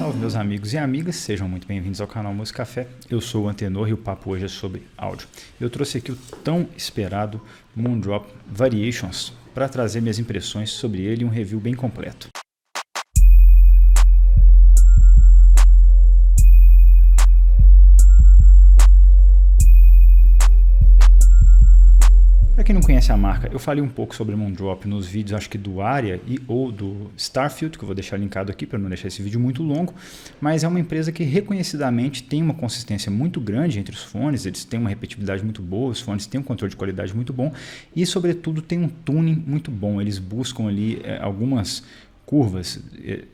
Salve meus amigos e amigas, sejam muito bem-vindos ao canal Música Café. Eu sou o Antenor e o papo hoje é sobre áudio. Eu trouxe aqui o tão esperado Moondrop Variations para trazer minhas impressões sobre ele e um review bem completo. Para quem não conhece a marca, eu falei um pouco sobre Moondrop nos vídeos, acho que do Aria e ou do Starfield, que eu vou deixar linkado aqui para não deixar esse vídeo muito longo, mas é uma empresa que reconhecidamente tem uma consistência muito grande entre os fones, eles têm uma repetibilidade muito boa, os fones têm um controle de qualidade muito bom e, sobretudo, tem um tuning muito bom. Eles buscam ali algumas curvas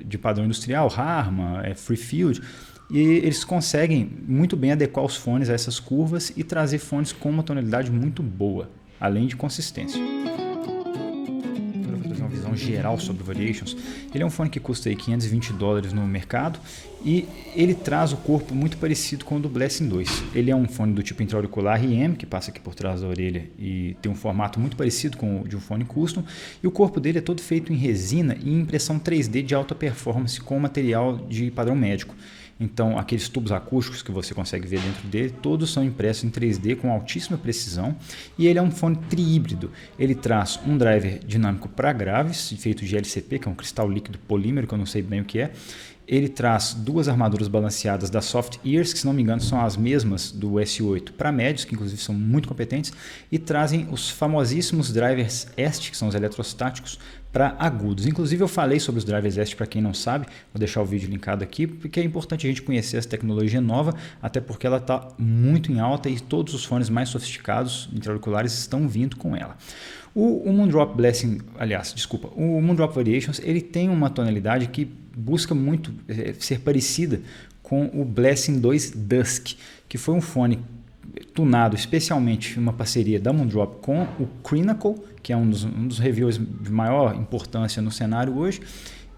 de padrão industrial, Harman, Freefield, e eles conseguem muito bem adequar os fones a essas curvas e trazer fones com uma tonalidade muito boa, além de consistência. Para trazer uma visão geral sobre o Variations, ele é um fone que custa aí $520 no mercado e ele traz o corpo muito parecido com o do Blessing 2. Ele é um fone do tipo intra-auricular IM, que passa aqui por trás da orelha e tem um formato muito parecido com o de um fone custom, e o corpo dele é todo feito em resina e impressão 3D de alta performance com material de padrão médico. Então, aqueles tubos acústicos que você consegue ver dentro dele, todos são impressos em 3D com altíssima precisão. E ele é um fone tri-híbrido. Ele traz um driver dinâmico para graves, feito de LCP, que é um cristal líquido polímero, que eu não sei bem o que é. Ele traz duas armaduras balanceadas da Soft Ears, que se não me engano são as mesmas do S8 para médios, que inclusive são muito competentes, e trazem os famosíssimos drivers EST, que são os eletrostáticos, para agudos. Inclusive eu falei sobre os drivers EST para quem não sabe, vou deixar o vídeo linkado aqui, porque é importante a gente conhecer essa tecnologia nova, até porque ela está muito em alta e todos os fones mais sofisticados intra-auriculares estão vindo com ela. O Moondrop o Moondrop Variations, ele tem uma tonalidade que busca muito ser parecida com o Blessing 2 Dusk, que foi um fone tunado especialmente uma parceria da Moondrop com o Crinacle, que é um dos reviewers de maior importância no cenário hoje,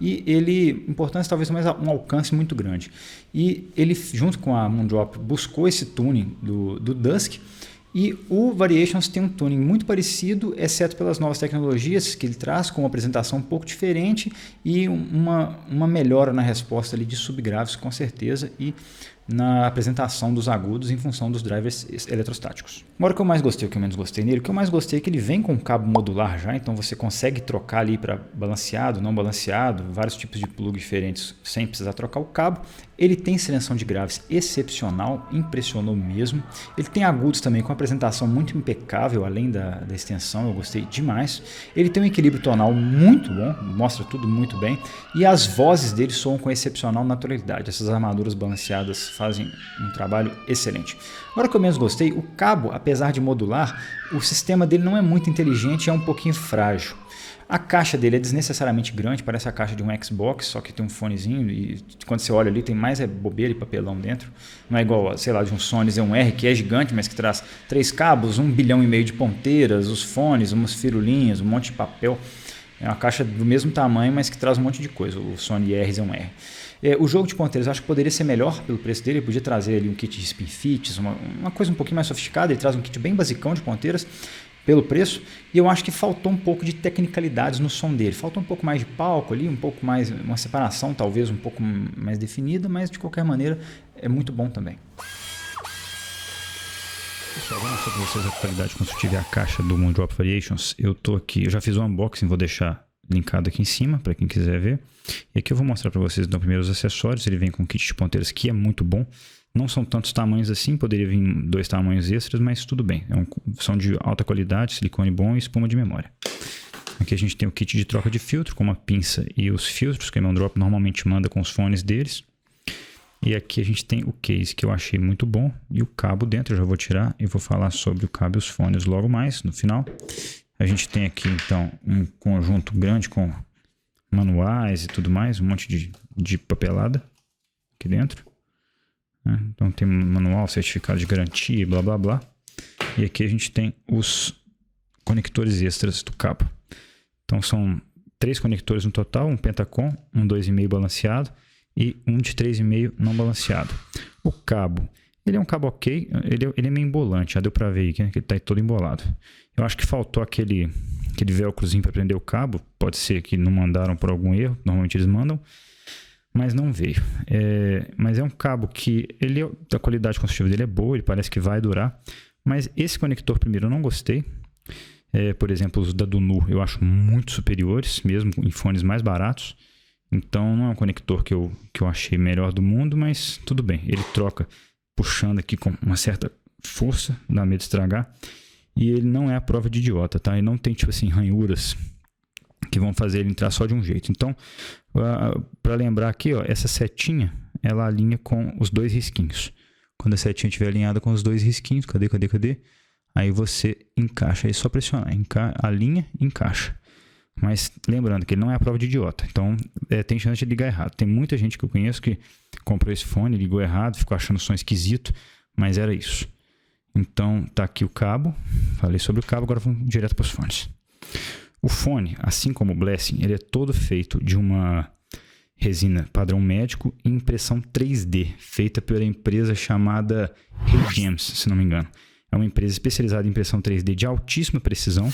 e ele, importância talvez mais um alcance muito grande. E ele, junto com a Moondrop, buscou esse tuning do Dusk, e o Variations tem um tuning muito parecido, exceto pelas novas tecnologias que ele traz, com uma apresentação um pouco diferente e uma melhora na resposta ali de subgraves, com certeza, e na apresentação dos agudos em função dos drivers eletrostáticos. Agora, o que eu mais gostei, o que eu menos gostei nele, o que eu mais gostei é que ele vem com um cabo modular já, então você consegue trocar ali para balanceado, não balanceado, vários tipos de plug diferentes sem precisar trocar o cabo. Ele tem seleção de graves excepcional, impressionou mesmo. Ele tem agudos também com apresentação muito impecável, além da extensão, eu gostei demais. Ele tem um equilíbrio tonal muito bom, mostra tudo muito bem, e as vozes dele soam com excepcional naturalidade. Essas armaduras balanceadas fazem um trabalho excelente. Agora, o que eu menos gostei, o cabo, apesar de modular, o sistema dele não é muito inteligente e é um pouquinho frágil. A caixa dele é desnecessariamente grande, parece a caixa de um Xbox, só que tem um fonezinho e quando você olha ali tem mais bobeira e papelão dentro. Não é igual, sei lá, de um Sony Z1R que é gigante, mas que traz 3 cabos, 1,5 bilhão de ponteiras, os fones, umas firulinhas, um monte de papel. É uma caixa do mesmo tamanho, mas que traz um monte de coisa, o Sony Z1R. O jogo de ponteiras eu acho que poderia ser melhor pelo preço dele, ele podia trazer ali um kit de spin fits, uma coisa um pouquinho mais sofisticada, ele traz um kit bem basicão de ponteiras pelo preço, e eu acho que faltou um pouco de tecnicalidades no som dele, faltou um pouco mais de palco ali, um pouco mais, uma separação talvez um pouco mais definida, mas de qualquer maneira é muito bom também. Pessoal, vou mostrar para vocês a qualidade construtiva e a caixa do Moondrop Variations. Eu já fiz o unboxing, vou deixar linkado aqui em cima para quem quiser ver. E aqui eu vou mostrar para vocês então primeiro os acessórios. Ele vem com um kit de ponteiras que é muito bom. Não são tantos tamanhos assim, poderia vir 2 tamanhos extras, mas tudo bem. São de alta qualidade, silicone bom e espuma de memória. Aqui a gente tem o kit de troca de filtro com uma pinça e os filtros que a Moondrop normalmente manda com os fones deles. E aqui a gente tem o case que eu achei muito bom e o cabo dentro. Eu já vou tirar e vou falar sobre o cabo e os fones logo mais no final. A gente tem aqui então um conjunto grande com manuais e tudo mais, um monte de papelada aqui dentro. Então tem manual, certificado de garantia, blá blá blá. E aqui a gente tem os conectores extras do cabo. Então são 3 conectores no total, um Pentacom, um 2,5 balanceado e um de 3,5 não balanceado. O cabo, ele é um cabo ok, ele é meio embolante, já deu para ver aí que ele está todo embolado. Eu acho que faltou aquele velcrozinho para prender o cabo, pode ser que não mandaram por algum erro, normalmente eles mandam. mas não veio. Mas é um cabo que a qualidade construtiva dele é boa, ele parece que vai durar, mas esse conector primeiro eu não gostei. Por exemplo, os da Dunu eu acho muito superiores, mesmo em fones mais baratos. Então não é um conector que eu achei melhor do mundo, mas tudo bem. Ele troca puxando aqui com uma certa força, dá medo de estragar. E ele não é a prova de idiota, tá? Ele não tem tipo assim ranhuras que vão fazer ele entrar só de um jeito. Então, para lembrar aqui, ó, essa setinha, ela alinha com os dois risquinhos. Quando a setinha estiver alinhada com os dois risquinhos, cadê? Aí você encaixa, aí é só pressionar, alinha e encaixa. Mas lembrando que ele não é a prova de idiota, então tem chance de ligar errado. Tem muita gente que eu conheço que comprou esse fone, ligou errado, ficou achando o som esquisito, mas era isso. Então tá aqui o cabo, falei sobre o cabo, agora vamos direto para os fones. O fone, assim como o Blessing, ele é todo feito de uma resina padrão médico e impressão 3D, feita pela empresa chamada Hey Gems, se não me engano. É uma empresa especializada em impressão 3D de altíssima precisão.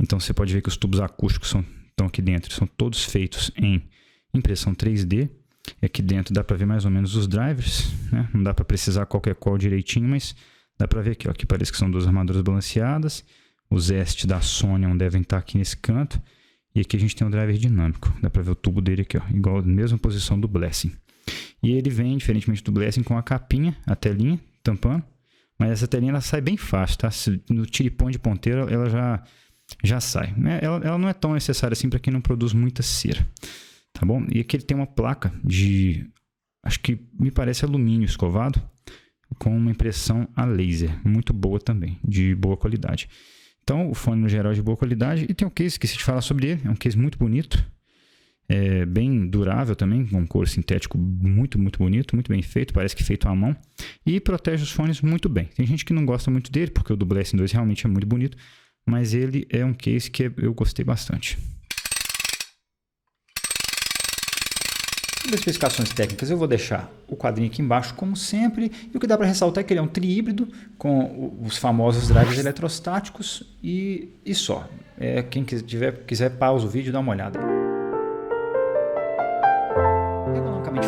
Então você pode ver que os tubos acústicos estão aqui dentro, são todos feitos em impressão 3D. E aqui dentro dá para ver mais ou menos os drivers, né? Não dá para precisar qualquer qual direitinho, mas dá para ver aqui, ó, que parece que são duas armaduras balanceadas. Os EST da Sony devem estar aqui nesse canto. E aqui a gente tem um driver dinâmico. Dá para ver o tubo dele aqui, ó, igual a mesma posição do Blessing. E ele vem, diferentemente do Blessing, com a capinha, a telinha, tampando. Mas essa telinha ela sai bem fácil, tá? No tiripão de ponteira ela já sai. Ela não é tão necessária assim para quem não produz muita cera. Tá bom? E aqui ele tem uma placa de, acho que me parece alumínio escovado, com uma impressão a laser. Muito boa também, de boa qualidade. Então o fone no geral é de boa qualidade. E tem um case, esqueci de falar sobre ele. É um case muito bonito. Bem durável também, com um couro sintético muito, muito bonito, muito bem feito, parece que feito à mão, e protege os fones muito bem. Tem gente que não gosta muito dele, porque o do Blessing 2 realmente é muito bonito, mas ele é um case que eu gostei bastante. Sobre as especificações técnicas, eu vou deixar o quadrinho aqui embaixo, como sempre, e o que dá para ressaltar é que ele é um tri-híbrido, com os famosos drivers eletrostáticos e só. Quem quiser pausa o vídeo, dá uma olhada.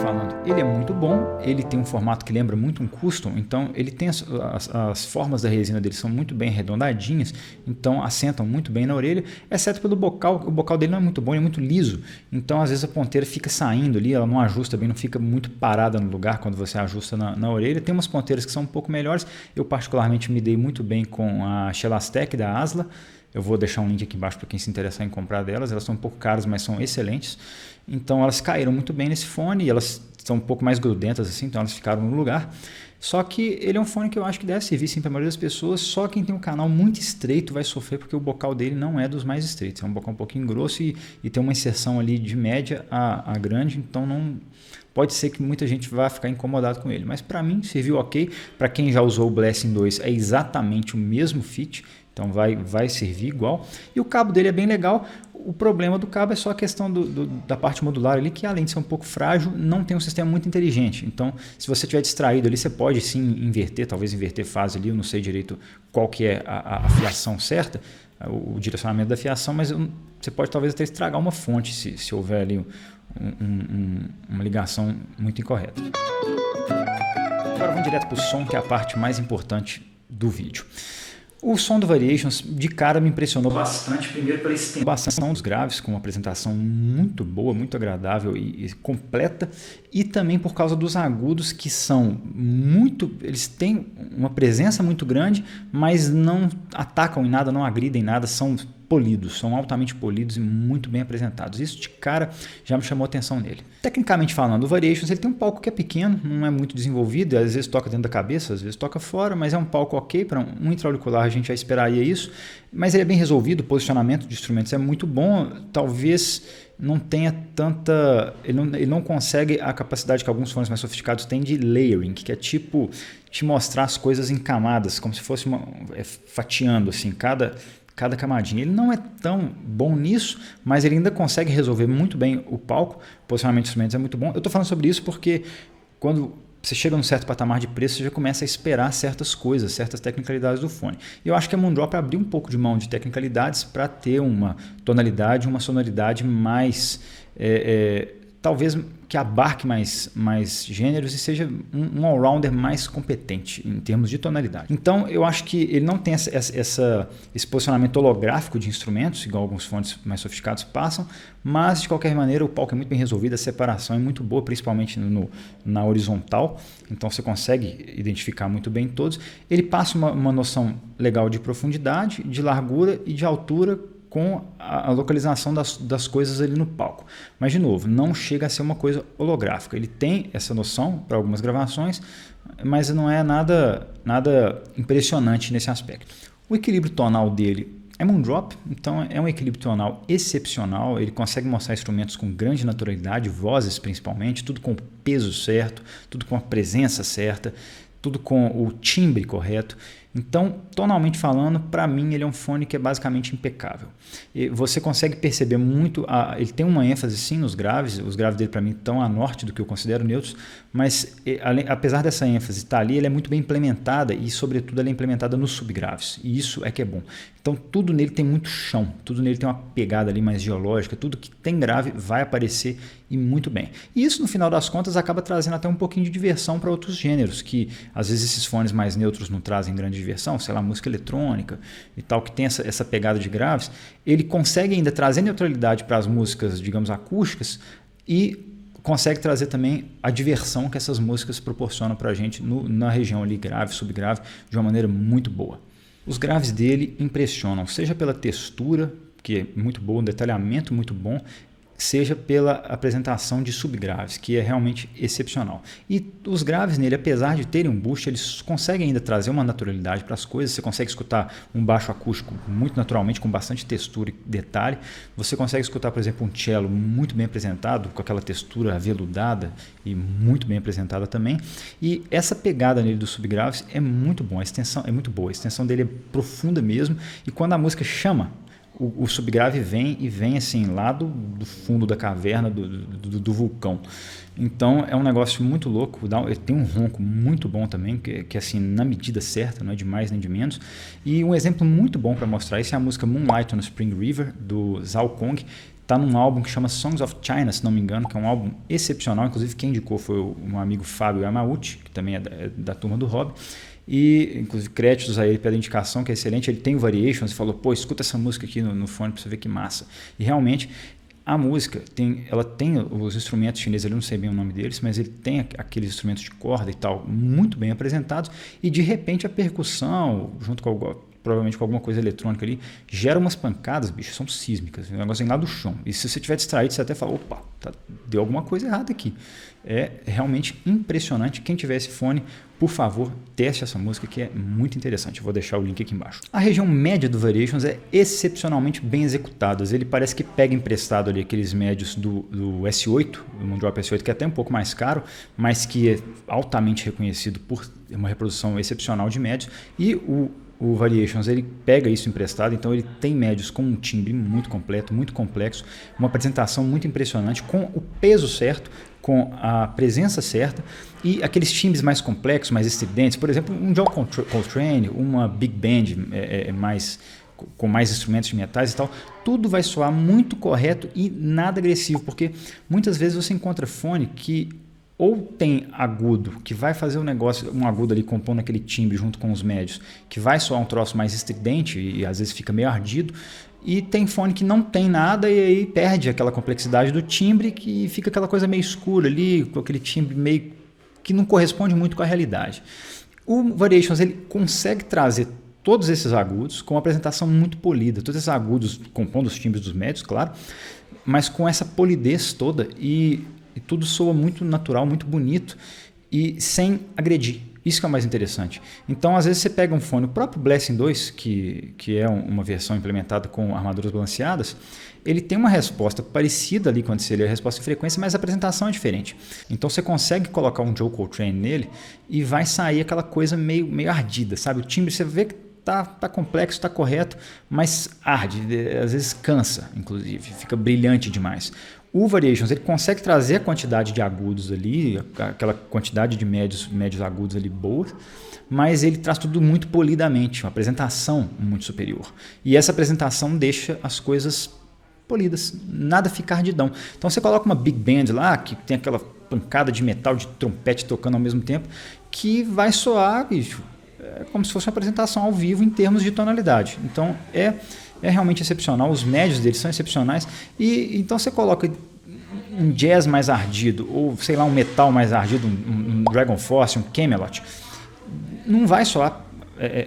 Falando, ele é muito bom, ele tem um formato que lembra muito um custom, então ele tem as formas da resina dele são muito bem arredondadinhas, então assentam muito bem na orelha, exceto pelo bocal. O bocal dele não é muito bom, ele é muito liso, então às vezes a ponteira fica saindo ali, ela não ajusta bem, não fica muito parada no lugar quando você ajusta na orelha. Tem umas ponteiras que são um pouco melhores, eu particularmente me dei muito bem com a Shelastec da Asla. Eu vou deixar um link aqui embaixo para quem se interessar em comprar delas. Elas são um pouco caras, mas são excelentes. Então elas caíram muito bem nesse fone e elas são um pouco mais grudentas assim, então elas ficaram no lugar. Só que ele é um fone que eu acho que deve servir sim para a maioria das pessoas. Só quem tem um canal muito estreito vai sofrer, porque o bocal dele não é dos mais estreitos. É um bocal um pouquinho grosso e tem uma inserção ali de média a grande, então não pode ser que muita gente vá ficar incomodado com ele. Mas para mim serviu ok. Para quem já usou o Blessing 2 é exatamente o mesmo fit. Então vai servir igual. E o cabo dele é bem legal. O problema do cabo é só a questão da parte modular ali, que além de ser um pouco frágil, não tem um sistema muito inteligente. Então, se você estiver distraído ali, você pode sim inverter, talvez inverter fase ali. Eu não sei direito qual que é a fiação certa, o direcionamento da fiação, mas você pode talvez até estragar uma fonte se houver ali uma ligação muito incorreta. Agora vamos direto para o som, que é a parte mais importante do vídeo. O som do Variations de cara me impressionou bastante, primeiro pela extensão dos graves, com uma apresentação muito boa, muito agradável e completa, e também por causa dos agudos, que são eles têm uma presença muito grande, mas não atacam em nada, não agridem em nada, são polidos, são altamente polidos e muito bem apresentados. Isso de cara já me chamou a atenção nele. Tecnicamente falando, o Variations ele tem um palco que é pequeno, não é muito desenvolvido, às vezes toca dentro da cabeça, às vezes toca fora, mas é um palco ok, para um intra-auricular a gente já esperaria isso, mas ele é bem resolvido, o posicionamento de instrumentos é muito bom, talvez não tenha tanta... Ele não consegue a capacidade que alguns fones mais sofisticados têm de layering, que é tipo te mostrar as coisas em camadas, como se fosse fatiando assim, cada camadinha. Ele não é tão bom nisso, mas ele ainda consegue resolver muito bem o palco. O posicionamento de instrumentos é muito bom. Eu estou falando sobre isso porque quando você chega num certo patamar de preço, você já começa a esperar certas coisas, certas tecnicalidades do fone. E eu acho que a Moondrop abriu um pouco de mão de tecnicalidades para ter uma tonalidade, uma sonoridade mais talvez que abarque mais gêneros e seja um all-rounder mais competente em termos de tonalidade. Então eu acho que ele não tem esse posicionamento holográfico de instrumentos, igual alguns fones mais sofisticados passam, mas de qualquer maneira o palco é muito bem resolvido, a separação é muito boa, principalmente na horizontal, então você consegue identificar muito bem todos. Ele passa uma noção legal de profundidade, de largura e de altura, com a localização das coisas ali no palco. Mas, de novo, não chega a ser uma coisa holográfica. Ele tem essa noção para algumas gravações, mas não é nada impressionante nesse aspecto. O equilíbrio tonal dele é Moondrop, então é um equilíbrio tonal excepcional. Ele consegue mostrar instrumentos com grande naturalidade, vozes principalmente, tudo com o peso certo, tudo com a presença certa, tudo com o timbre correto. Então, tonalmente falando, para mim ele é um fone que é basicamente impecável. E você consegue perceber muito, ele tem uma ênfase sim nos graves, os graves dele para mim estão a norte do que eu considero neutros, mas apesar dessa ênfase estar ali, ela é muito bem implementada e sobretudo ela é implementada nos subgraves, e isso é que é bom. Então tudo nele tem muito chão, tudo nele tem uma pegada ali mais geológica, tudo que tem grave vai aparecer e muito bem. E isso no final das contas acaba trazendo até um pouquinho de diversão para outros gêneros, que às vezes esses fones mais neutros não trazem grande diversão, sei lá, música eletrônica e tal, que tem essa pegada de graves. Ele consegue ainda trazer neutralidade para as músicas, digamos, acústicas, e consegue trazer também a diversão que essas músicas proporcionam para a gente na região ali grave, subgrave, de uma maneira muito boa. Os graves dele impressionam, seja pela textura, que é muito boa, um detalhamento muito bom, seja pela apresentação de subgraves, que é realmente excepcional. E os graves nele, apesar de terem um boost, eles conseguem ainda trazer uma naturalidade para as coisas. Você consegue escutar um baixo acústico muito naturalmente, com bastante textura e detalhe. Você consegue escutar, por exemplo, um cello muito bem apresentado, com aquela textura aveludada e muito bem apresentada também. E essa pegada nele dos subgraves é muito bom, a extensão é muito boa, a extensão dele é profunda mesmo, e quando a música chama, o subgrave vem assim, lá do fundo da caverna, do vulcão. Então é um negócio muito louco, ele tem um ronco muito bom também, que é assim, na medida certa, não é de mais nem de menos. E um exemplo muito bom para mostrar isso é a música Moonlight on the Spring River, do Zhao Kong. Está num álbum que chama Songs of China, se não me engano, que é um álbum excepcional. Inclusive quem indicou foi um amigo Fábio Yamauchi, que também é da turma do Rob. E, inclusive, créditos a ele pela indicação, que é excelente. Ele tem o Variations e falou, pô, escuta essa música aqui no fone para você ver que massa. E, realmente, a música, ela tem os instrumentos chineses, eu não sei bem o nome deles, mas ele tem aqueles instrumentos de corda e tal, muito bem apresentados. E, de repente, a percussão, junto com provavelmente com alguma coisa eletrônica ali, gera umas pancadas, bicho, são sísmicas. O negócio vem lá do chão. E se você estiver distraído, você até fala, opa, deu alguma coisa errada aqui. É realmente impressionante. Quem tiver esse fone, por favor, teste essa música, que é muito interessante. Eu vou deixar o link aqui embaixo. A região média do Variations é excepcionalmente bem executada. Ele parece que pega emprestado ali aqueles médios do S8, do Moondrop S8, que é até um pouco mais caro, mas que é altamente reconhecido por uma reprodução excepcional de médios. E o Variations, ele pega isso emprestado, então ele tem médios com um timbre muito completo, muito complexo, uma apresentação muito impressionante, com o peso certo, com a presença certa, e aqueles timbres mais complexos, mais estridentes, por exemplo, um John Coltrane, uma Big Band com mais instrumentos de metais e tal, tudo vai soar muito correto e nada agressivo, porque muitas vezes você encontra fone que ou tem agudo, que vai fazer um agudo ali compondo aquele timbre junto com os médios, que vai soar um troço mais estridente e às vezes fica meio ardido, e tem fone que não tem nada e aí perde aquela complexidade do timbre, que fica aquela coisa meio escura ali, com aquele timbre meio que não corresponde muito com a realidade. O Variations, ele consegue trazer todos esses agudos com uma apresentação muito polida, todos esses agudos compondo os timbres dos médios, claro, mas com essa polidez toda e tudo soa muito natural, muito bonito e sem agredir. Isso que é o mais interessante. Então, às vezes você pega um fone, o próprio Blessing 2, que é uma versão implementada com armaduras balanceadas, ele tem uma resposta parecida ali quando você lê a resposta em frequência, mas a apresentação é diferente. Então, você consegue colocar um Joe Coltrane nele e vai sair aquela coisa meio ardida, sabe? O timbre, você vê que tá complexo, tá correto, mas arde, às vezes cansa, inclusive, fica brilhante demais. O Variations, ele consegue trazer a quantidade de agudos ali, aquela quantidade de médios agudos ali boas, mas ele traz tudo muito polidamente, uma apresentação muito superior. E essa apresentação deixa as coisas polidas, nada fica ardidão. Então você coloca uma big band lá, que tem aquela pancada de metal, de trompete tocando ao mesmo tempo, que vai soar, bicho, como se fosse uma apresentação ao vivo em termos de tonalidade. Então é realmente excepcional, os médios deles são excepcionais, e então você coloca um jazz mais ardido, ou sei lá, um metal mais ardido, um Dragon Force, um Camelot, não vai soar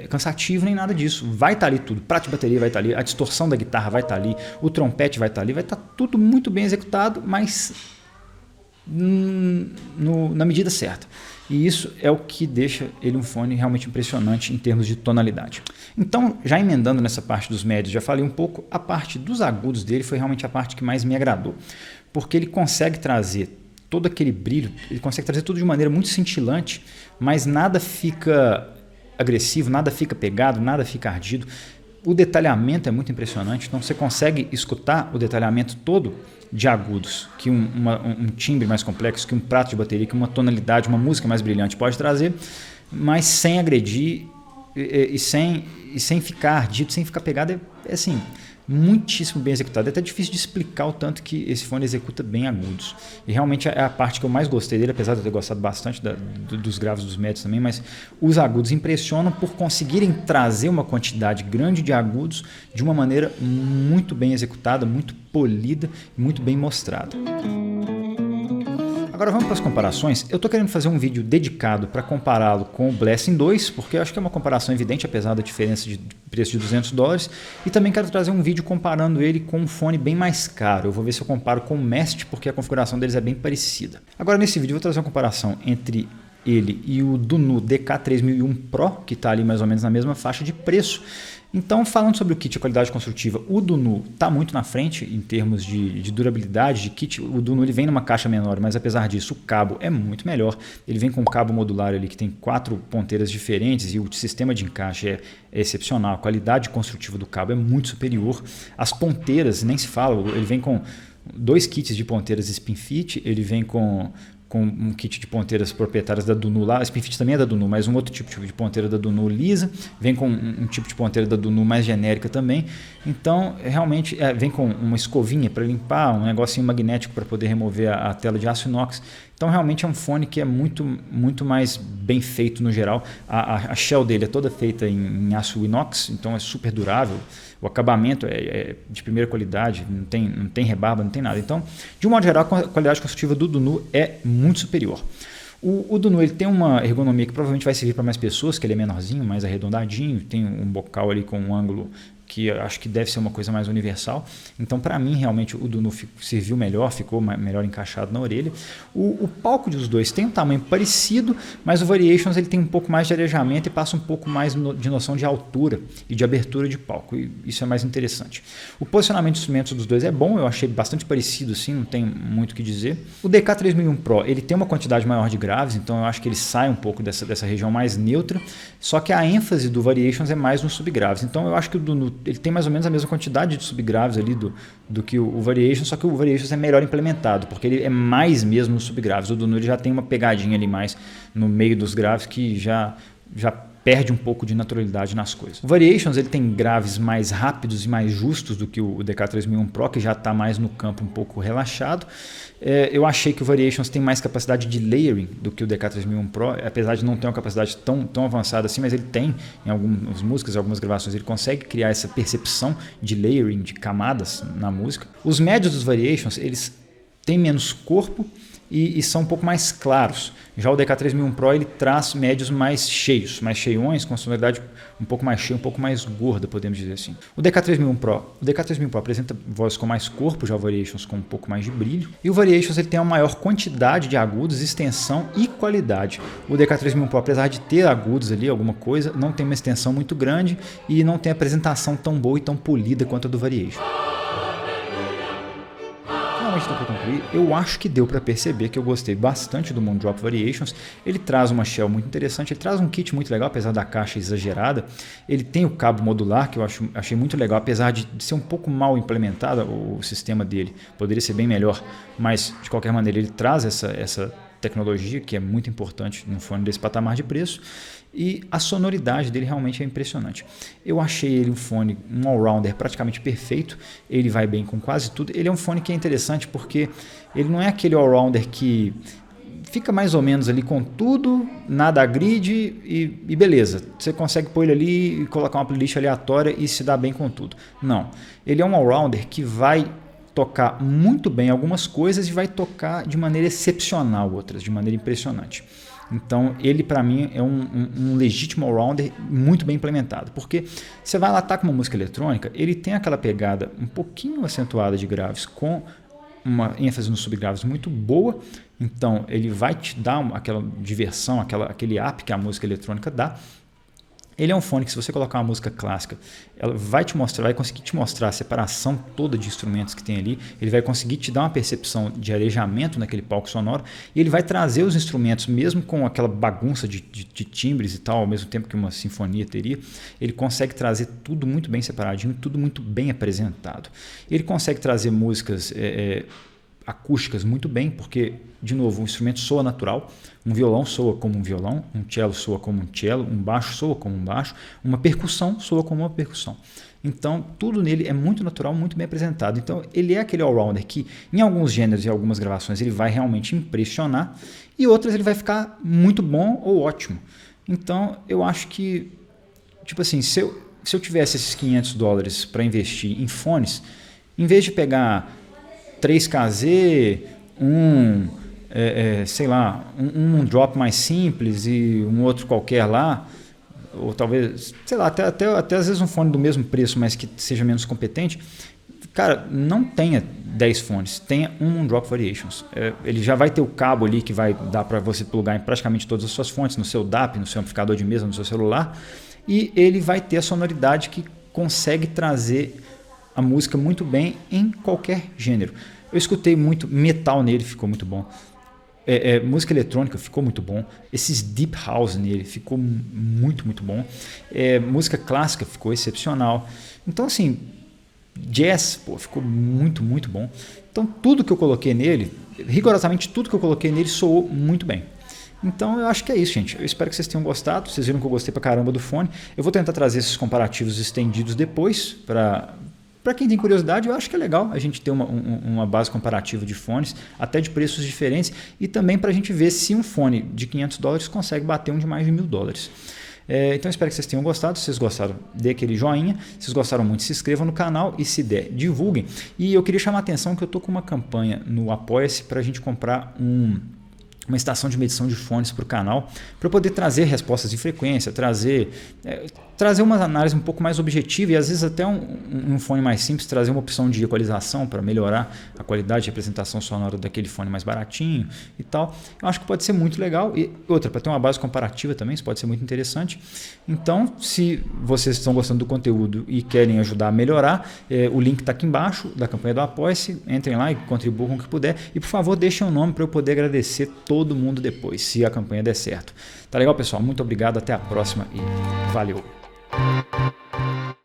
cansativo nem nada disso. Vai estar ali tudo, prato de bateria vai estar ali, a distorção da guitarra vai estar ali, o trompete vai estar ali, vai estar tudo muito bem executado, mas na medida certa. E isso é o que deixa ele um fone realmente impressionante em termos de tonalidade. Então, já emendando nessa parte dos médios, já falei um pouco, a parte dos agudos dele foi realmente a parte que mais me agradou, porque ele consegue trazer todo aquele brilho, ele consegue trazer tudo de maneira muito cintilante, mas nada fica agressivo, nada fica pegado, nada fica ardido. O detalhamento é muito impressionante, então você consegue escutar o detalhamento todo de agudos que um timbre mais complexo, que um prato de bateria, que uma tonalidade, uma música mais brilhante pode trazer, mas sem agredir e sem ficar ardido, sem ficar pegado. É assim, muitíssimo bem executado. É até difícil de explicar o tanto que esse fone executa bem agudos. E realmente é a parte que eu mais gostei dele, apesar de eu ter gostado bastante dos graves dos médios também, mas os agudos impressionam por conseguirem trazer uma quantidade grande de agudos de uma maneira muito bem executada, muito polida e muito bem mostrada. Agora vamos para as comparações. Eu estou querendo fazer um vídeo dedicado para compará-lo com o Blessing 2, porque eu acho que é uma comparação evidente, apesar da diferença de preço de $200. E também quero trazer um vídeo comparando ele com um fone bem mais caro. Eu vou ver se eu comparo com o Mest, porque a configuração deles é bem parecida. Agora nesse vídeo eu vou trazer uma comparação entre ele e o Dunu DK3001 Pro, que está ali mais ou menos na mesma faixa de preço. Então, falando sobre o kit e a qualidade construtiva, o Dunu está muito na frente em termos de durabilidade de kit. O Dunu ele vem numa caixa menor, mas apesar disso o cabo é muito melhor. Ele vem com um cabo modular ali que tem 4 ponteiras diferentes e o sistema de encaixe é excepcional. A qualidade construtiva do cabo é muito superior. As ponteiras, nem se fala, ele vem com 2 kits de ponteiras SpinFit, ele vem com um kit de ponteiras proprietárias da Dunu lá, a SpinFit também é da Dunu, mas um outro tipo de ponteira da Dunu lisa, vem com um tipo de ponteira da Dunu mais genérica também, então realmente vem com uma escovinha para limpar, um negocinho magnético para poder remover a tela de aço inox. Então realmente é um fone que é muito, muito mais bem feito no geral. A shell dele é toda feita em aço inox, então é super durável. O acabamento é de primeira qualidade, não tem rebarba, não tem nada. Então, de um modo geral, a qualidade construtiva do Dunu é muito superior. O Dunu ele tem uma ergonomia que provavelmente vai servir para mais pessoas, que ele é menorzinho, mais arredondadinho, tem um bocal ali com um ângulo que eu acho que deve ser uma coisa mais universal. Então, para mim, realmente, o Dunu serviu melhor, ficou melhor encaixado na orelha. O palco dos dois tem um tamanho parecido, mas o Variations ele tem um pouco mais de arejamento e passa um pouco mais de noção de altura e de abertura de palco. E isso é mais interessante. O posicionamento de instrumentos dos dois é bom, eu achei bastante parecido, assim, não tem muito o que dizer. O DK3001 Pro ele tem uma quantidade maior de graves, então eu acho que ele sai um pouco dessa região mais neutra, só que a ênfase do Variations é mais nos subgraves. Então, eu acho que o Dunu ele tem mais ou menos a mesma quantidade de subgraves ali do que o Variations, só que o Variations é melhor implementado, porque ele é mais mesmo nos subgraves. O Dunu ele já tem uma pegadinha ali mais no meio dos graves que já perde um pouco de naturalidade nas coisas. O Variations ele tem graves mais rápidos e mais justos do que o DK3001 Pro, que já está mais no campo um pouco relaxado. Eu achei que o Variations tem mais capacidade de layering do que o DK3001 Pro, apesar de não ter uma capacidade tão avançada assim, mas ele tem em algumas músicas, em algumas gravações, ele consegue criar essa percepção de layering, de camadas na música. Os médios dos Variations, eles têm menos corpo e são um pouco mais claros. Já o DK3001 Pro ele traz médios mais cheios, mais cheiões, com sonoridade um pouco mais cheia, um pouco mais gorda, podemos dizer assim. O DK3001 Pro apresenta vozes com mais corpo, já o Variations com um pouco mais de brilho. E o Variations ele tem uma maior quantidade de agudos, extensão e qualidade. O DK3001 Pro, apesar de ter agudos ali, alguma coisa, não tem uma extensão muito grande e não tem apresentação tão boa e tão polida quanto a do Variations. Então, para concluir, eu acho que deu para perceber que eu gostei bastante do Moondrop Variations. Ele traz uma shell muito interessante, ele traz um kit muito legal, apesar da caixa exagerada. Ele tem o cabo modular, que eu achei muito legal, apesar de ser um pouco mal implementado o sistema dele. Poderia ser bem melhor, mas de qualquer maneira ele traz essa tecnologia, que é muito importante num fone desse patamar de preço, e a sonoridade dele realmente é impressionante. Eu achei ele um all-rounder praticamente perfeito, ele vai bem com quase tudo. Ele é um fone que é interessante porque ele não é aquele all-rounder que fica mais ou menos ali com tudo, nada agride e beleza. Você consegue pôr ele ali e colocar uma playlist aleatória e se dá bem com tudo. Não, ele é um all-rounder que vai tocar muito bem algumas coisas e vai tocar de maneira excepcional outras, de maneira impressionante. Então ele para mim é um legítimo all-rounder muito bem implementado, porque você vai lá, tá com uma música eletrônica, ele tem aquela pegada um pouquinho acentuada de graves com uma ênfase nos subgraves muito boa, então ele vai te dar aquela diversão, aquele up que a música eletrônica dá. Ele é um fone que, se você colocar uma música clássica, ela vai conseguir te mostrar a separação toda de instrumentos que tem ali, ele vai conseguir te dar uma percepção de arejamento naquele palco sonoro, e ele vai trazer os instrumentos, mesmo com aquela bagunça de timbres e tal, ao mesmo tempo que uma sinfonia teria, ele consegue trazer tudo muito bem separadinho, tudo muito bem apresentado. Ele consegue trazer músicas acústicas muito bem, porque, de novo, o instrumento soa natural, um violão soa como um violão, um cello soa como um cello, um baixo soa como um baixo, uma percussão soa como uma percussão. Então, tudo nele é muito natural, muito bem apresentado. Então, ele é aquele all-rounder que, em alguns gêneros e algumas gravações, ele vai realmente impressionar, e outras ele vai ficar muito bom ou ótimo. Então, eu acho que, tipo assim, se eu tivesse esses $500 para investir em fones, em vez de pegar 3KZ, sei lá, um drop mais simples e um outro qualquer lá, ou talvez, sei lá, até às vezes um fone do mesmo preço, mas que seja menos competente, cara, não tenha 10 fones, tenha um Drop Variations. Ele já vai ter o cabo ali que vai dar para você plugar em praticamente todas as suas fontes, no seu DAP, no seu amplificador de mesa, no seu celular, e ele vai ter a sonoridade que consegue trazer a música muito bem em qualquer gênero. Eu escutei muito metal nele, ficou muito bom. Música eletrônica ficou muito bom. Esses deep house nele ficou muito, muito bom. Música clássica ficou excepcional. Então, assim, jazz, ficou muito, muito bom. Então, tudo que eu coloquei nele, rigorosamente tudo que eu coloquei nele soou muito bem. Então eu acho que é isso, gente. Eu espero que vocês tenham gostado. Vocês viram que eu gostei pra caramba do fone. Eu vou tentar trazer esses comparativos estendidos depois para quem tem curiosidade. Eu acho que é legal a gente ter uma base comparativa de fones, até de preços diferentes, e também para a gente ver se um fone de $500 consegue bater um de mais de $1.000. Então espero que vocês tenham gostado. Se vocês gostaram, dê aquele joinha. Se vocês gostaram muito, se inscrevam no canal e, se der, divulguem. E eu queria chamar a atenção que eu estou com uma campanha no Apoia-se para a gente comprar uma estação de medição de fones para o canal, para poder trazer respostas de frequência, trazer uma análise um pouco mais objetiva, e às vezes até um fone mais simples, trazer uma opção de equalização para melhorar a qualidade de representação sonora daquele fone mais baratinho e tal. Eu acho que pode ser muito legal. E outra, para ter uma base comparativa também, isso pode ser muito interessante. Então, se vocês estão gostando do conteúdo e querem ajudar a melhorar, o link está aqui embaixo da campanha do Apoia-se. Entrem lá e contribuam com o que puder. E, por favor, deixem um nome para eu poder agradecer todo mundo depois, se a campanha der certo. Tá legal, pessoal? Muito obrigado, até a próxima e valeu!